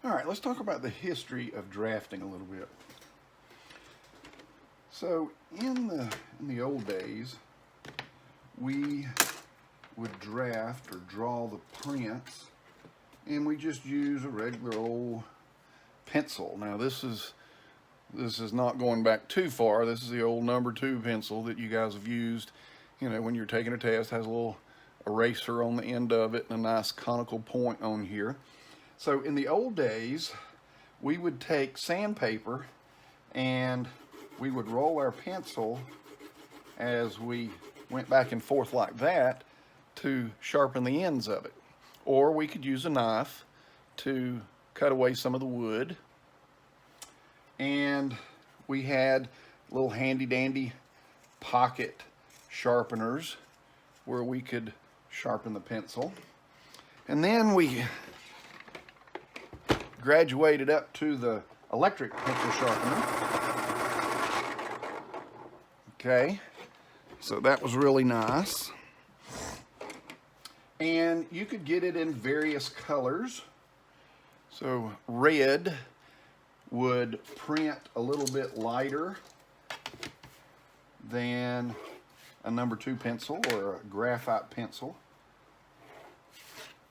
All right, let's talk about the history of drafting a little bit. So in the old days, we would draft or draw the prints, and we just use a regular old pencil. Now this is not going back too far. This is the old number 2 pencil that you guys have used, you know, when you're taking a test. It has a little eraser on the end of it and a nice conical point on here. So in the old days, we would take sandpaper and we would roll our pencil as we went back and forth like that to sharpen the ends of it. Or we could use a knife to cut away some of the wood. And we had little handy dandy pocket sharpeners where we could sharpen the pencil. And then we graduated up to the electric pencil sharpener. Okay, so that was really nice. And you could get it in various colors. So red would print a little bit lighter than a number 2 pencil or a graphite pencil.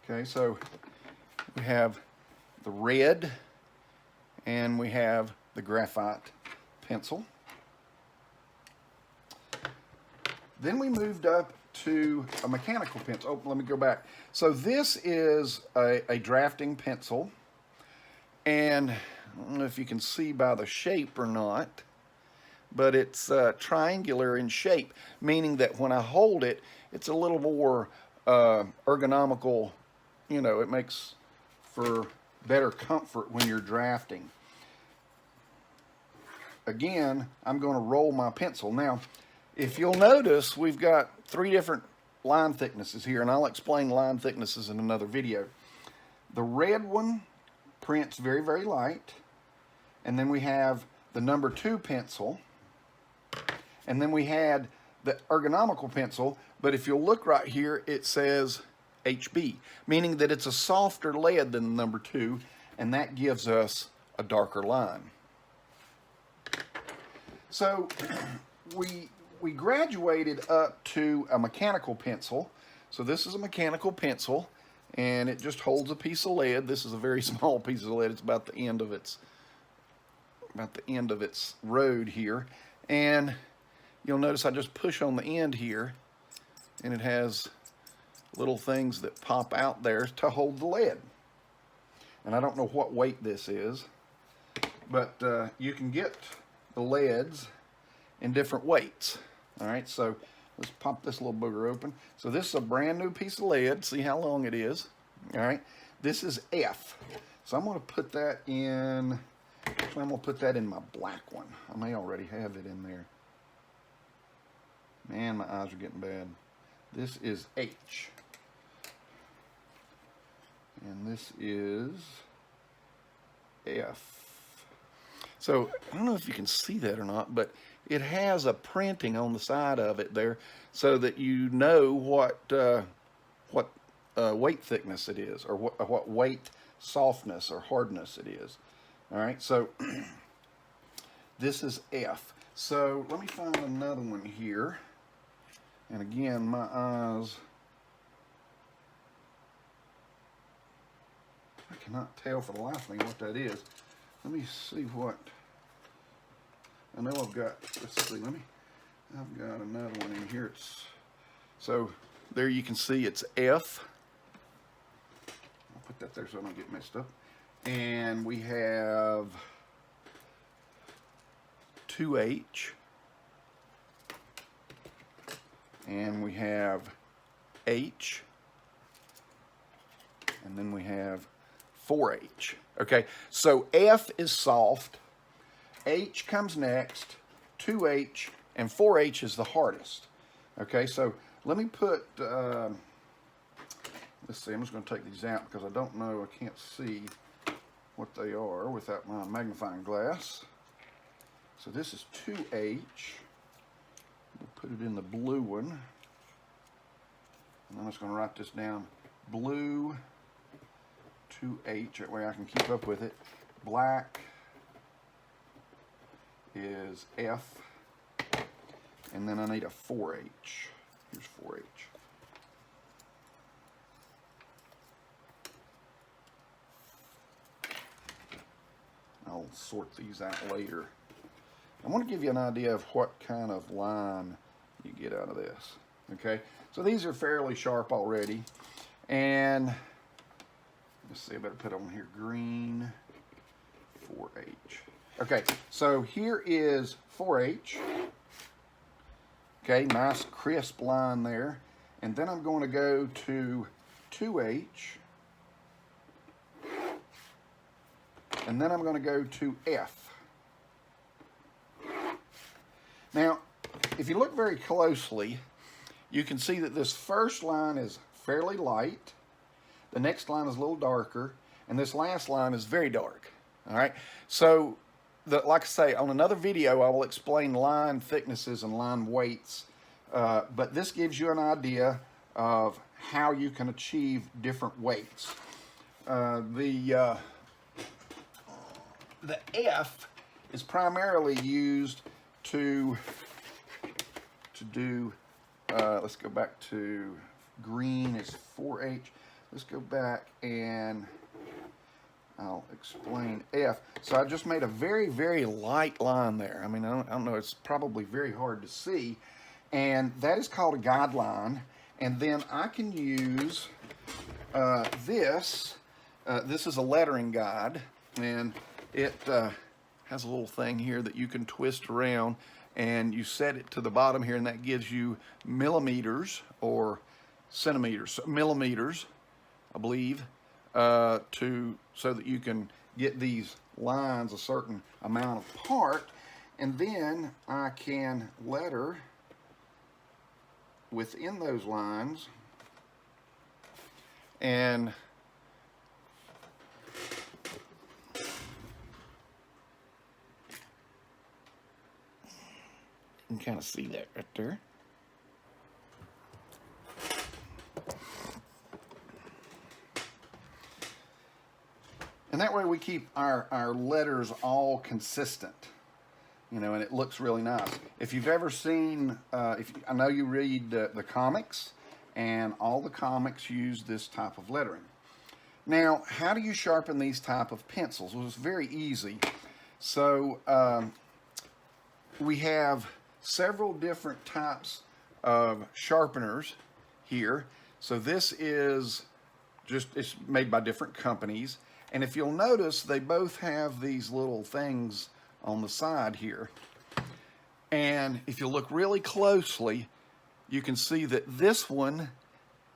Okay, so we have the red and we have the graphite pencil. Then we moved up to a mechanical pencil. Oh, let me go back. So this is a drafting pencil, and I don't know if you can see by the shape or not, but it's triangular in shape, meaning that when I hold it, it's a little more ergonomical. You know, it makes for better comfort when you're drafting. Again, I'm going to roll my pencil. Now, if you'll notice, we've got 3 different line thicknesses here, and I'll explain line thicknesses in another video. The red one prints very, very light, and then we have the number 2 pencil, and then we had the ergonomical pencil, but if you'll look right here, it says HB, meaning that it's a softer lead than the number 2, and that gives us a darker line. So we graduated up to a mechanical pencil. So this is a mechanical pencil, and it just holds a piece of lead. This is a very small piece of lead. It's about the end of its road here. And you'll notice I just push on the end here, and it has little things that pop out there to hold the lead. And I don't know what weight this is, but you can get the leads in different weights. All right, so let's pop this little booger open. So this is a brand new piece of lead. See how long it is. All right, this is F. So I'm going to put that in, actually I'm going to put that in my black one. I may already have it in there. Man, my eyes are getting bad. This is H. And this is F. So I don't know if you can see that or not, but it has a printing on the side of it there so that you know what weight thickness it is, or what weight softness or hardness it is. All right, so this is F. So let me find another one here. And again, my eyes, I cannot tell for the life of me what that is. Let me see what. I know I've got, let's see, I've got another one in here. So there you can see it's F. I'll put that there so I don't get messed up. And we have 2H. And we have H. And then we have 4H. Okay, so F is soft. H comes next, 2H, and 4H is the hardest. Okay, so let me put, let's see, I'm just going to take these out because I don't know, I can't see what they are without my magnifying glass. So this is 2H. We'll put it in the blue one. And I'm just going to write this down. Blue 2H, that way I can keep up with it. Black is F, and then I need a 4H. Here's 4H. I'll sort these out later. I want to give you an idea of what kind of line you get out of this. Okay, so these are fairly sharp already, and let's see, I better put on here green 4H. Okay, so here is 4H. Okay, nice crisp line there, and then I'm going to go to 2H, and then I'm going to go to F. Now, if you look very closely, you can see that this first line is fairly light, the next line is a little darker, and this last line is very dark. All right, so like I say, on another video I will explain line thicknesses and line weights, but this gives you an idea of how you can achieve different weights. The F is primarily used to do, let's go back to green is 4H. Let's go back and I'll explain F. So I just made a very, very light line there. I mean, I don't know, it's probably very hard to see. And that is called a guideline. And then I can use this. This is a lettering guide, and it has a little thing here that you can twist around, and you set it to the bottom here, and that gives you millimeters or centimeters, millimeters, I believe, so that you can get these lines a certain amount apart, and then I can letter within those lines, and you can kind of see that right there. And that way we keep our letters all consistent, you know, and it looks really nice. If you've ever seen, I know you read the comics, and all the comics use this type of lettering. Now, how do you sharpen these type of pencils? Well, it's very easy. So we have several different types of sharpeners here. So this is just, it's made by different companies. And if you'll notice, they both have these little things on the side here. And if you look really closely, you can see that this one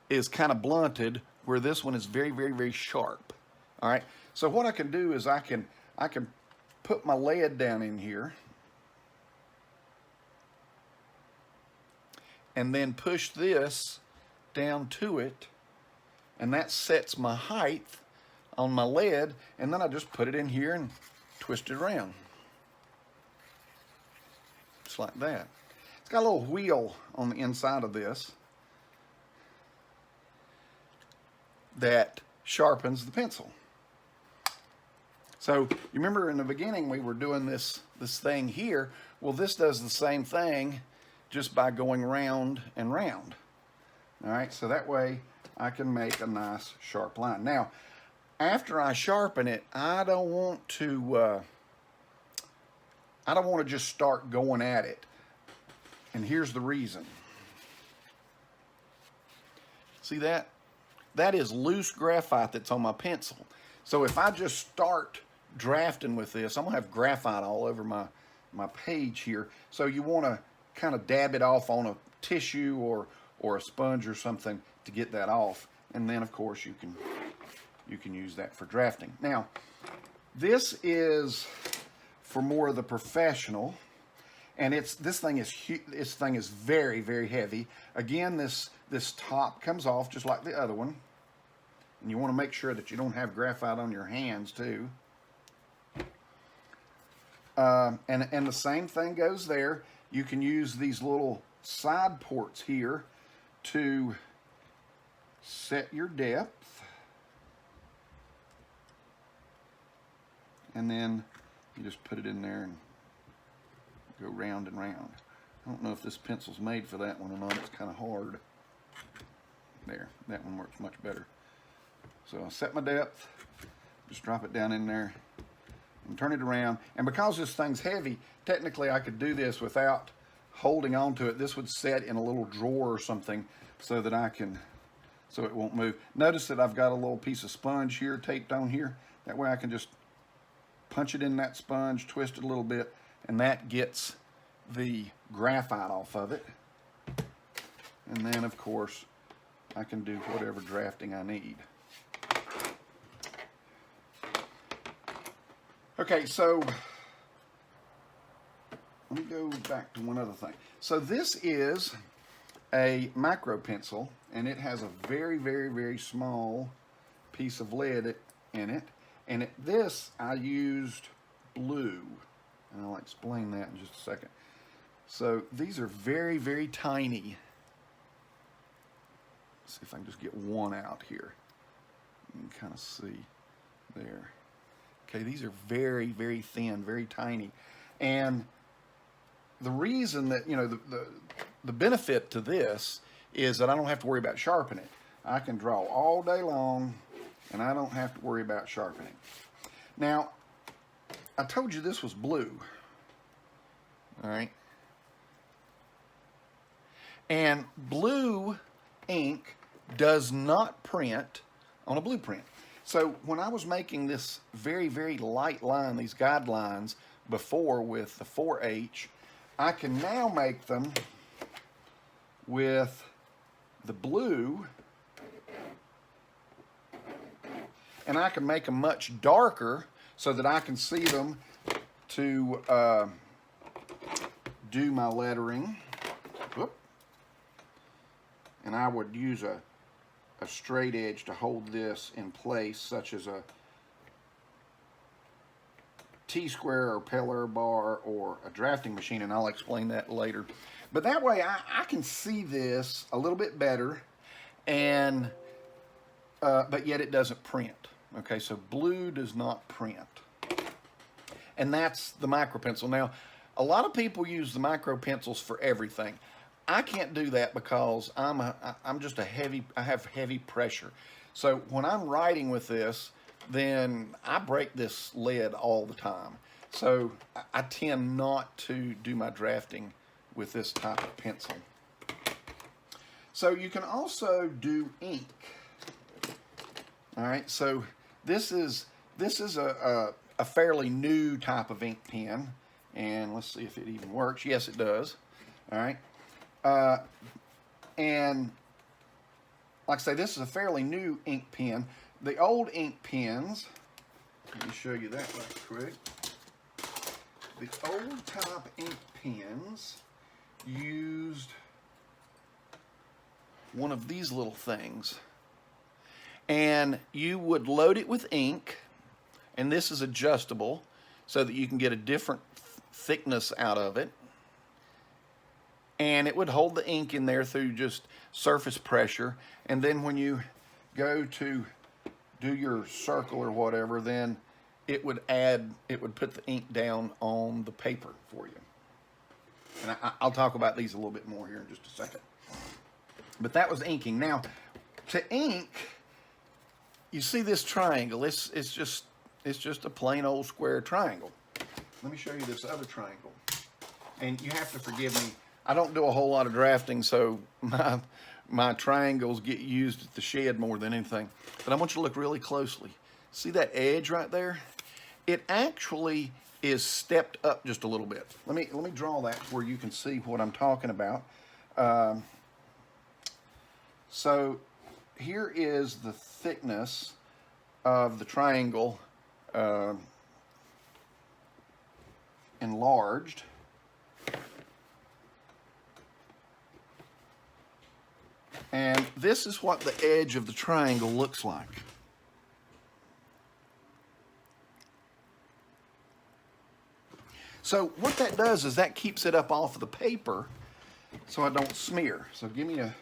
is kind of blunted, where this one is very, very, very sharp. All right. So what I can do is I can put my lead down in here, and then push this down to it, and that sets my height on my lead, and then I just put it in here and twist it around. Just like that. It's got a little wheel on the inside of this that sharpens the pencil. So you remember in the beginning we were doing this thing here. Well, this does the same thing, just by going round and round. All right, so that way I can make a nice sharp line. Now, after I sharpen it, I don't want to just start going at it. And here's the reason. See that? That is loose graphite that's on my pencil. So if I just start drafting with this, I'm gonna have graphite all over my page here. So you wanna kind of dab it off on a tissue or a sponge or something to get that off. And then of course you can use that for drafting. Now, this is for more of the professional, and this thing is very, very heavy. Again, this top comes off just like the other one, and you want to make sure that you don't have graphite on your hands too. And the same thing goes there. You can use these little side ports here to set your depth. and then you just put it in there and go round and round. I don't know if this pencil's made for that one or not. It's kind of hard. There, that one works much better. So I'll set my depth, just drop it down in there and turn it around. And because this thing's heavy, technically I could do this without holding onto it. This would set in a little drawer or something so that so it won't move. Notice that I've got a little piece of sponge here taped on here. That way I can just punch it in that sponge, twist it a little bit, and that gets the graphite off of it. And then of course I can do whatever drafting I need. Okay, so let me go back to one other thing. So this is a micro pencil, and it has a very, very, very small piece of lead in it. And this I used blue, and I'll explain that in just a second. So these are very, very tiny. Let's see if I can just get one out here. You can kind of see there. Okay, these are very, very thin, very tiny. And the reason that, you know, the benefit to this is that I don't have to worry about sharpening. I can draw all day long, and I don't have to worry about sharpening. Now, I told you this was blue. All right. And blue ink does not print on a blueprint. So when I was making this very, very light line, these guidelines before with the 4H, I can now make them with the blue, and I can make them much darker so that I can see them to do my lettering. Whoop. And I would use a straight edge to hold this in place, such as a T-square or pillar bar or a drafting machine, and I'll explain that later. But that way I can see this a little bit better, and but yet it doesn't print. Okay, so blue does not print. And that's the micro pencil. Now, a lot of people use the micro pencils for everything. I can't do that because I'm just I have heavy pressure. So when I'm writing with this, then I break this lead all the time. So I tend not to do my drafting with this type of pencil. So you can also do ink. All right, so this is a fairly new type of ink pen, and let's see if it even works. Yes, it does. All right. And like I say, this is a fairly new ink pen. The old ink pens, let me show you that right quick. The old type ink pens used one of these little things. And you would load it with ink, and this is adjustable so that you can get a different thickness out of it. And it would hold the ink in there through just surface pressure. And then when you go to do your circle or whatever, then it would put the ink down on the paper for you. And I'll talk about these a little bit more here in just a second. But that was inking. Now, to ink, you see this triangle. It's just a plain old square triangle. Let me show you this other triangle. And you have to forgive me. I don't do a whole lot of drafting, so my triangles get used at the shed more than anything. But I want you to look really closely. See that edge right there? It actually is stepped up just a little bit. Let me draw that where you can see what I'm talking about. So here is the thickness of the triangle enlarged. And this is what the edge of the triangle looks like. So what that does is that keeps it up off of the paper so I don't smear. So give me a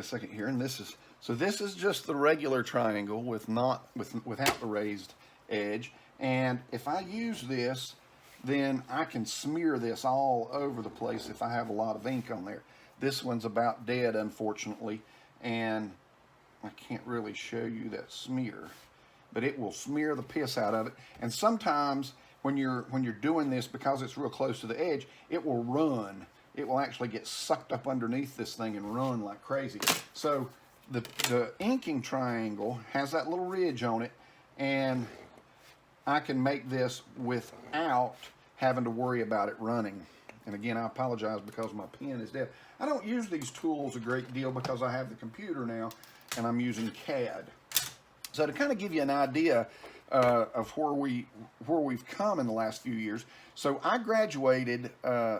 second here, and this is just the regular triangle without the raised edge. And if I use this, then I can smear this all over the place if I have a lot of ink on there. This one's about dead, unfortunately, and I can't really show you that smear, but it will smear the piss out of it. And sometimes when you're doing this, because it's real close to the edge, it will run. It will actually get sucked up underneath this thing and run like crazy. So the inking triangle has that little ridge on it, and I can make this without having to worry about it running. And again, I apologize because my pen is dead. I don't use these tools a great deal because I have the computer now and I'm using CAD. So to kind of give you an idea of where we've come in the last few years. So I graduated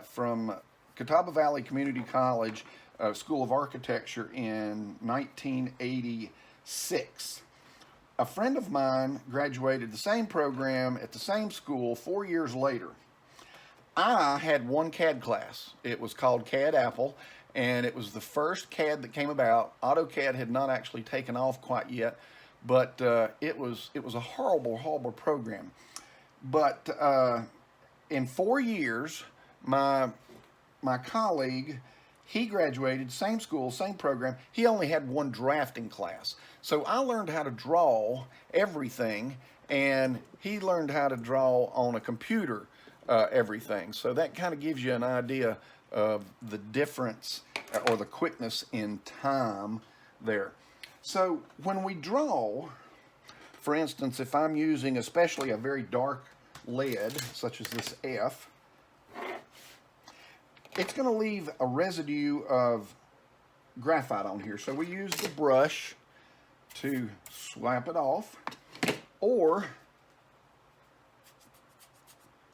from Catawba Valley Community College School of Architecture in 1986. A friend of mine graduated the same program at the same school 4 years later. I had one CAD class. It was called CAD Apple, and it was the first CAD that came about. AutoCAD had not actually taken off quite yet, but it was a horrible program. But in 4 years, my colleague, he graduated, same school, same program. He only had one drafting class. So I learned how to draw everything, and he learned how to draw on a computer everything. So that kind of gives you an idea of the difference or the quickness in time there. So when we draw, for instance, if I'm using especially a very dark lead, such as this F, it's going to leave a residue of graphite on here. So we use the brush to swipe it off, or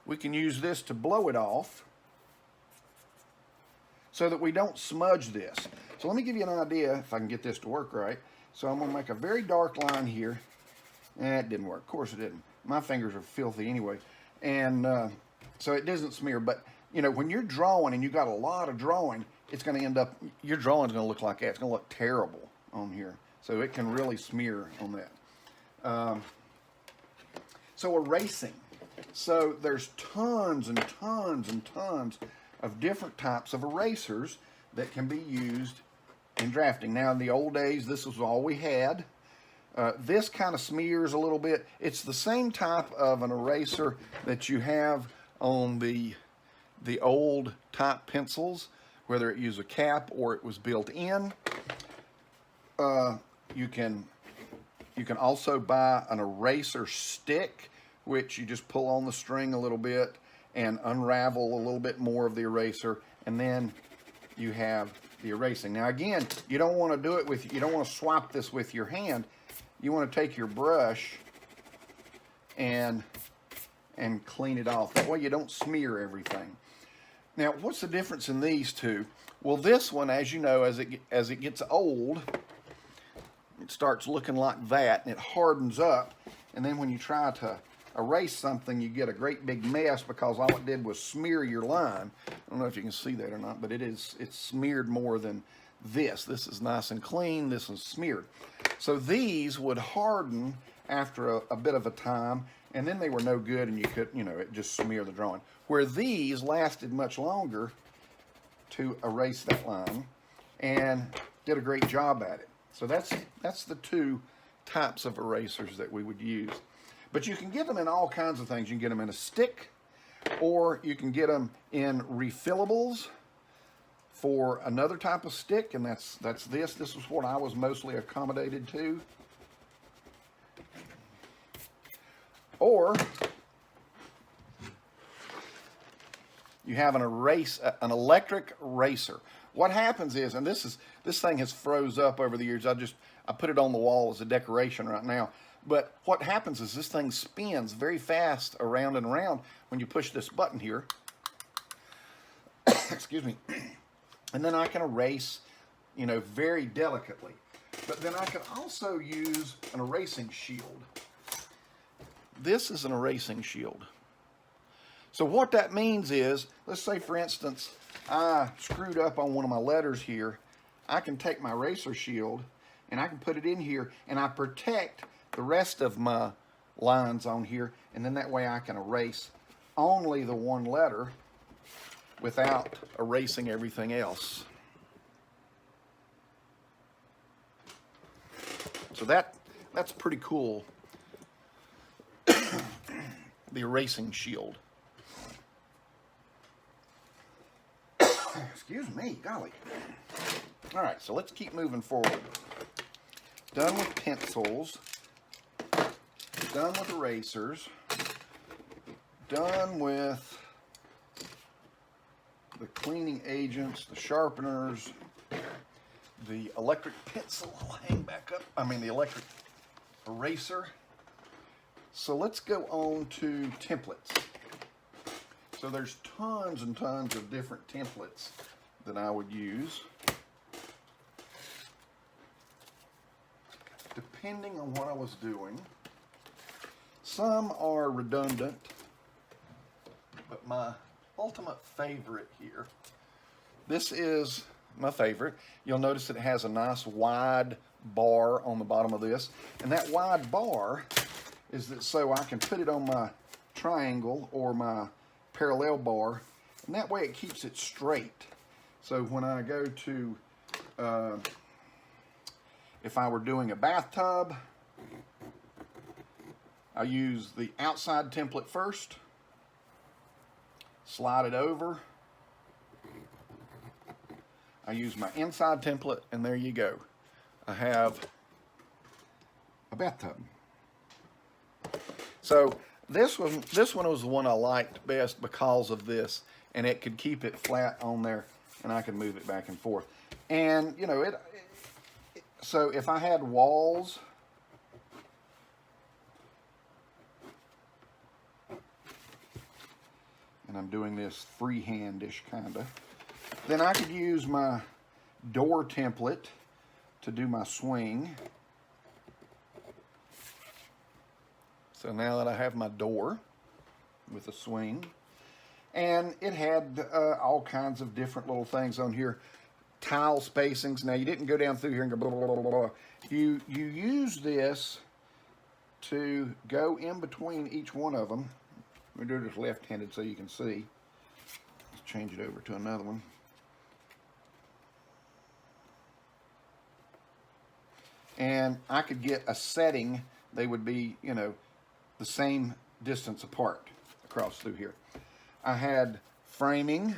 we can use this to blow it off so that we don't smudge this. So let me give you an idea if I can get this to work right. So I'm going to make a very dark line here. It didn't work. Of course it didn't. My fingers are filthy anyway. And so it doesn't smear. But, you know, when you're drawing and you got a lot of drawing, it's going to end up, your drawing's going to look like that. It's going to look terrible on here. So it can really smear on that. So erasing. So there's tons and tons and tons of different types of erasers that can be used in drafting. Now in the old days, this was all we had. This kind of smears a little bit. It's the same type of an eraser that you have on the old type pencils, whether it used a cap or it was built in. You can also buy an eraser stick, which you just pull on the string a little bit and unravel a little bit more of the eraser, and then you have the erasing. Now again, you don't want to do it with, you don't want to swap this with your hand. You want to take your brush and clean it off. That way you don't smear everything. Now, what's the difference in these two? Well, this one, as you know, as it gets old, it starts looking like that, and it hardens up, and then when you try to erase something, you get a great big mess because all it did was smear your line. I don't know if you can see that or not, but it's smeared more than this. This is nice and clean. This is smeared. So these would harden after a bit of a time, and then they were no good, and you could, you know, it just smear the drawing. Where these lasted much longer to erase that line and did a great job at it. So that's the two types of erasers that we would use. But you can get them in all kinds of things. You can get them in a stick, or you can get them in refillables for another type of stick, and that's this. This is what I was mostly accommodated to. Or you have an electric eraser. What happens is, and this thing has froze up over the years. I put it on the wall as a decoration right now. But what happens is this thing spins very fast around and around when you push this button here. Excuse me. And then I can erase, you know, very delicately. But then I can also use an erasing shield. This is an erasing shield. So what that means is, let's say for instance, I screwed up on one of my letters here. I can take my eraser shield and I can put it in here, and I protect the rest of my lines on here, and then that way I can erase only the one letter without erasing everything else. So that's pretty cool. The erasing shield. Excuse me, golly. All right, so let's keep moving forward. Done with pencils. Done with erasers. Done with the cleaning agents, the sharpeners, the electric pencil. I'll hang back up. I mean the electric eraser. So let's go on to templates. So there's tons and tons of different templates that I would use, depending on what I was doing. Some are redundant, but my ultimate favorite here, this is my favorite. You'll notice it has a nice wide bar on the bottom of this, and that wide bar is that so I can put it on my triangle or my parallel bar, and that way it keeps it straight. So when I go to, if I were doing a bathtub, I use the outside template first, slide it over, I use my inside template, and there you go. I have a bathtub. So this one was the one I liked best because of this, and it could keep it flat on there, and I could move it back and forth. And you know, so if I had walls, and I'm doing this freehand-ish kinda, then I could use my door template to do my swing. So now that I have my door with a swing, and it had all kinds of different little things on here, tile spacings. Now you didn't go down through here and go blah, blah, blah, blah, blah. You use this to go in between each one of them. Let me do this left-handed so you can see. Let's change it over to another one. And I could get a setting. They would be, you know, the same distance apart across through here. I had framing,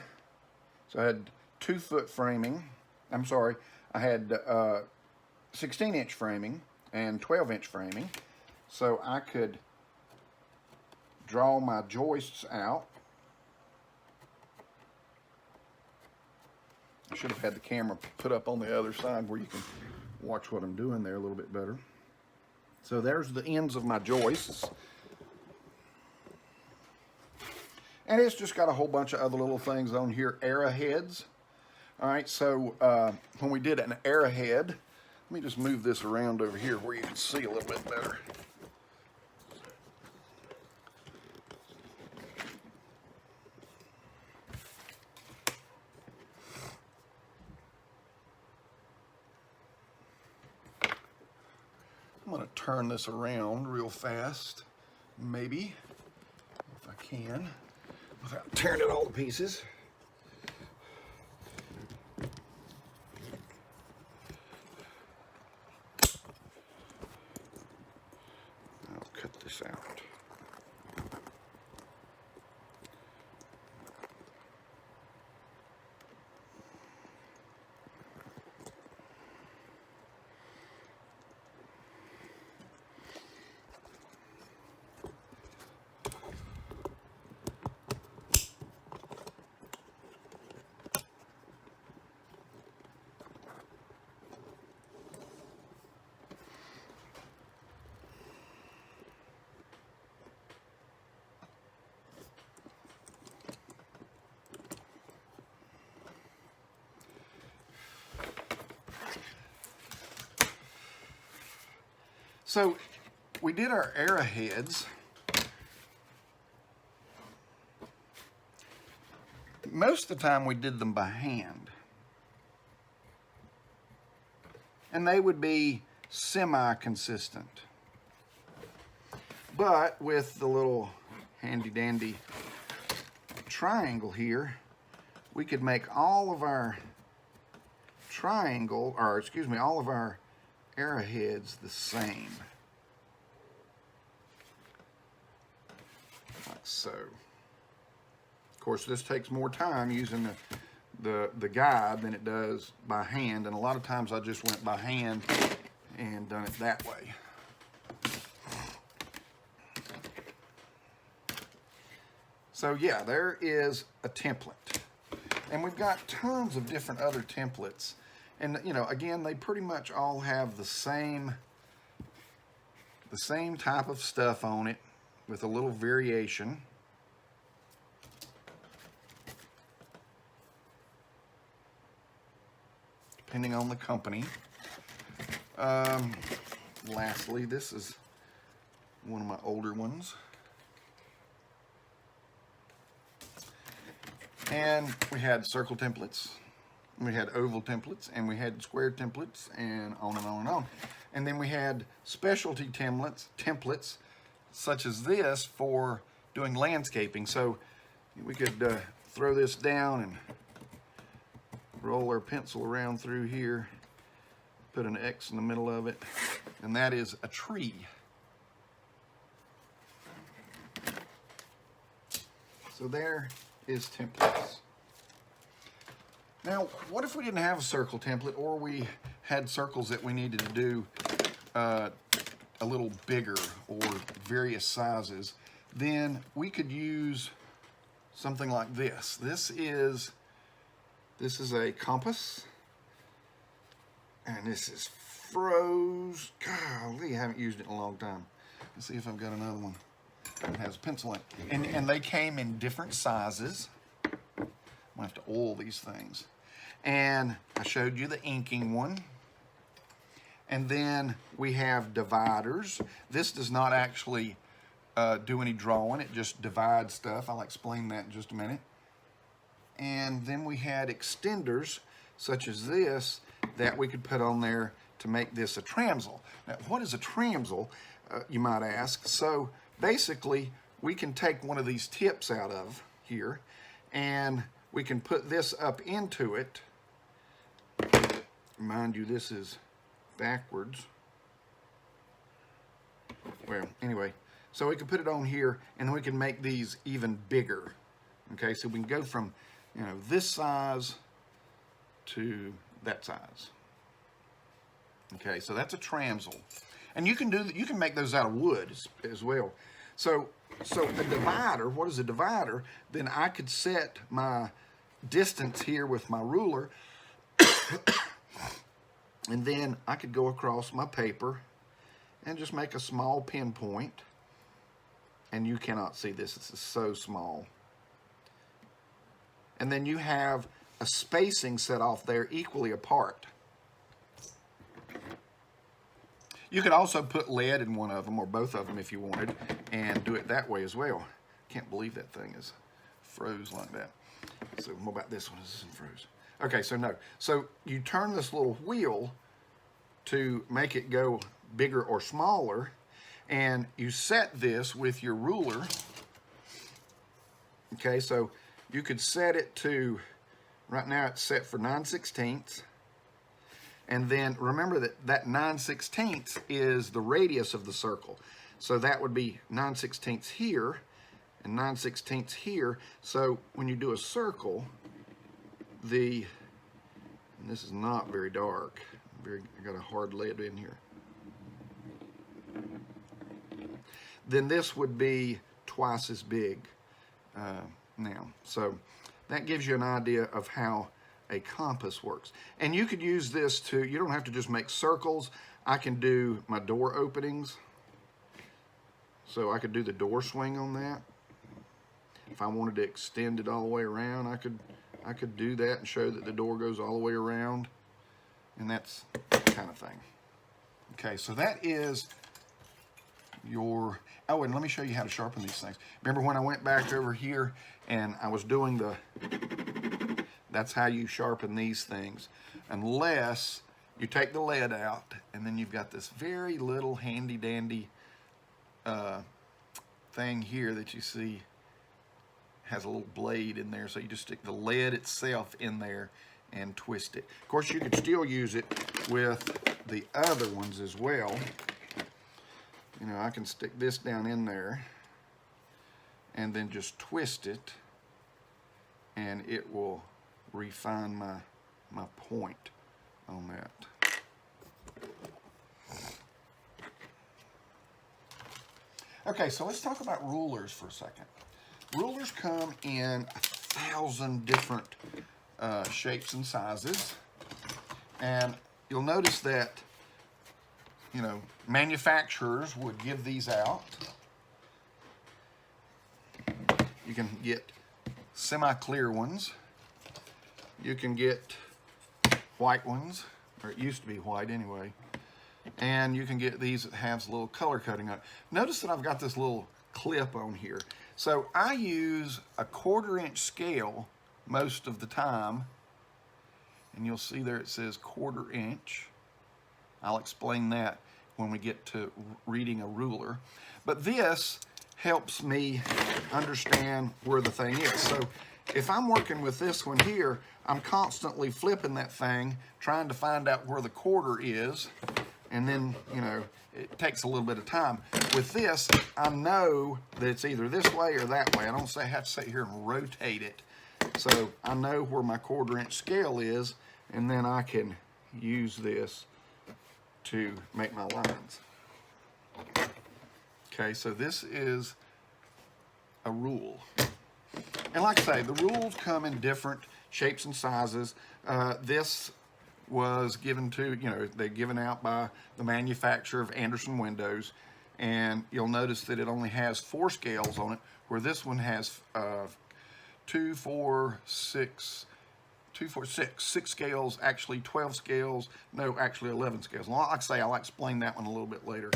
so I had 2-foot framing. I'm sorry, I had 16-inch framing and 12-inch framing, so I could draw my joists out. I should have had the camera put up on the other side where you can watch what I'm doing there a little bit better. So there's the ends of my joists. And it's just got a whole bunch of other little things on here, arrowheads. All right, so when we did an arrowhead, let me just move this around over here where you can see a little bit better. I'm going to turn this around real fast, maybe, if I can, without tearing it all to pieces. I'll cut this out. So we did our arrowheads. Most of the time we did them by hand. And they would be semi-consistent. But with the little handy dandy triangle here, we could make all of our all of our arrowheads the same. Like so. Of course, this takes more time using the guide than it does by hand, and a lot of times I just went by hand and done it that way. So yeah, there is a template. And we've got tons of different other templates. And you know, again, they pretty much all have the same type of stuff on it with a little variation. Depending on the company. Lastly, this is one of my older ones. And we had circle templates, we had oval templates, and we had square templates, and on and on and on. And then we had specialty templates such as this for doing landscaping. So we could throw this down and roll our pencil around through here, put an X in the middle of it, and that is a tree. So there is templates. Now, what if we didn't have a circle template, or we had circles that we needed to do a little bigger or various sizes? Then we could use something like this. This is a compass, and this is froze. Golly, I haven't used it in a long time. Let's see if I've got another one. It has a pencil in it. And they came in different sizes. I'm gonna have to oil these things. And I showed you the inking one. And then we have dividers. This does not actually do any drawing, it just divides stuff. I'll explain that in just a minute. And then we had extenders, such as this, that we could put on there to make this a tramsel. Now, what is a tramsel, you might ask? So basically, we can take one of these tips out of here, and we can put this up into it. Mind you, this is backwards. Well, anyway, so we can put it on here, and then we can make these even bigger. Okay, so we can go from, you know, this size to that size. Okay, so that's a tramsel. And you can make those out of wood as well. So a divider, what is a divider? Then I could set my distance here with my ruler, and then I could go across my paper and just make a small pinpoint. And you cannot see this, this is so small. And then you have a spacing set off there equally apart. You could also put lead in one of them, or both of them if you wanted, and do it that way as well. Can't believe that thing is froze like that. So what about this one? This isn't froze. Okay, so no. So you turn this little wheel to make it go bigger or smaller, and you set this with your ruler. Okay, so you could set it to, right now it's set for 9/16. And then remember that 9/16 is the radius of the circle. So that would be 9/16 here and 9/16 here. So when you do a circle, and this is not very dark, I got a hard lead in here. Then this would be twice as big now. So that gives you an idea of how a compass works. And you could use this to, you don't have to just make circles. I can do my door openings. So I could do the door swing on that. If I wanted to extend it all the way around, I could do that and show that the door goes all the way around. And that's that kind of thing. Okay, so that is your, oh, and let me show you how to sharpen these things. Remember when I went back over here and I was doing that's how you sharpen these things, unless you take the lead out, and then you've got this very little handy dandy thing here that you see has a little blade in there, so you just stick the lead itself in there and twist it. Of course, you could still use it with the other ones as well. You know, I can stick this down in there and then just twist it, and it will refine my point on that. Okay, so let's talk about rulers for a second. Rulers come in 1,000 different shapes and sizes, and you'll notice that, you know, manufacturers would give these out. You can get semi-clear ones. You can get white ones, or it used to be white anyway. And you can get these that have a little color coding on it. Notice that I've got this little clip on here. So I use a 1/4 inch scale most of the time. And you'll see there it says 1/4 inch. I'll explain that when we get to reading a ruler. But this helps me understand where the thing is. So if I'm working with this one here, I'm constantly flipping that thing, trying to find out where the 1/4 is. And then, you know, it takes a little bit of time. With this, I know that it's either this way or that way. I don't have to sit here and rotate it. So I know where my 1/4 inch scale is, and then I can use this to make my lines. Okay, so this is a rule. And like I say, the rules come in different shapes and sizes. This was given to, you know, they're given out by the manufacturer of Anderson windows, and you'll notice that it only has 4 scales on it, where this one has 2, 4, 6, 6 scales, actually 12 scales, no, actually 11 scales. Like I say, I'll explain that one a little bit later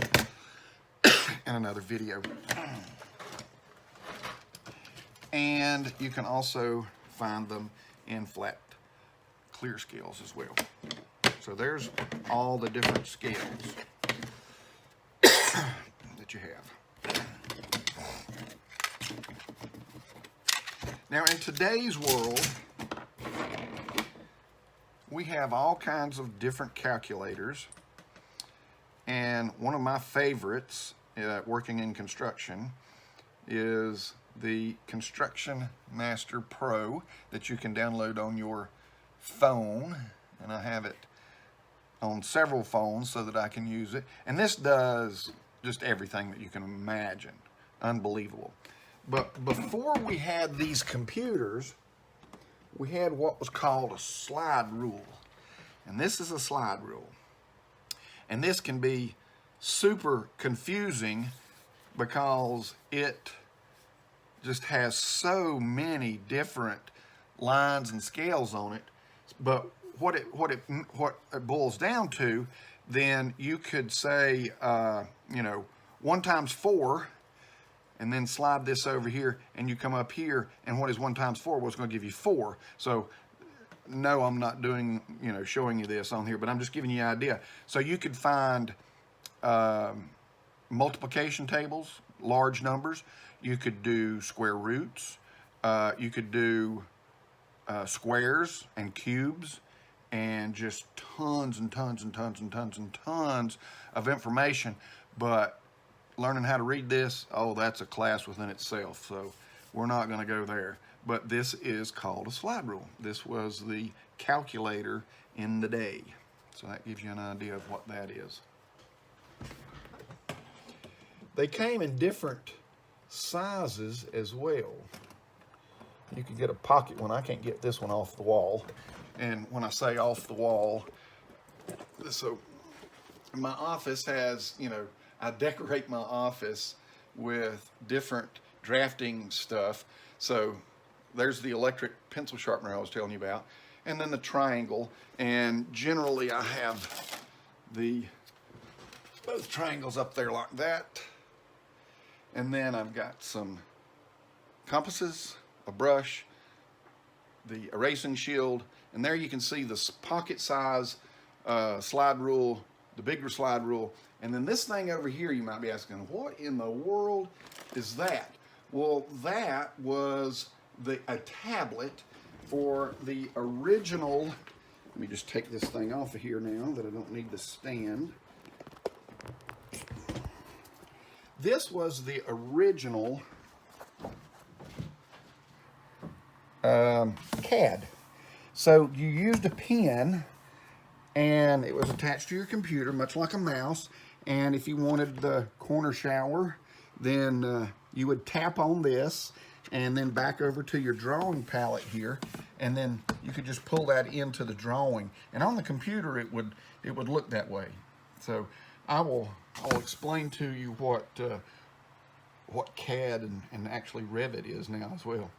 in another video. And you can also find them in flat clear scales as well. So there's all the different scales that you have. Now in today's world, we have all kinds of different calculators, and one of my favorites working in construction is the Construction Master Pro that you can download on your phone, and I have it on several phones so that I can use it. And this does just everything that you can imagine. Unbelievable. But before we had these computers, we had what was called a slide rule. And this is a slide rule. And this can be super confusing because it just has so many different lines and scales on it. But what it boils down to, then you could say, you know, 1 times 4, and then slide this over here, and you come up here, and what is 1 times 4? Well, it's going to give you 4. So, no, I'm not doing, you know, showing you this on here, but I'm just giving you an idea. So you could find multiplication tables, large numbers. You could do square roots. You could do squares and cubes, and just tons and tons and tons and tons and tons of information. But learning how to read this, oh, that's a class within itself. So we're not going to go there. But this is called a slide rule. This was the calculator in the day. So that gives you an idea of what that is. They came in different sizes as well. You could get a pocket one. I can't get this one off the wall. And when I say off the wall, so my office has, you know, I decorate my office with different drafting stuff. So there's the electric pencil sharpener I was telling you about, and then the triangle. And generally I have both triangles up there like that. And then I've got some compasses, a brush, the erasing shield, and there you can see the pocket size slide rule the bigger slide rule. And then this thing over here, you might be asking, what in the world is that? Well, that was a tablet for the original. Let me just take this thing off of here now that I don't need the stand. This was the original CAD. So you used a pen and it was attached to your computer, much like a mouse. And if you wanted the corner shower, then you would tap on this and then back over to your drawing palette here, and then you could just pull that into the drawing. And on the computer, it would look that way. So I'll explain to you what CAD and actually Revit is now as well.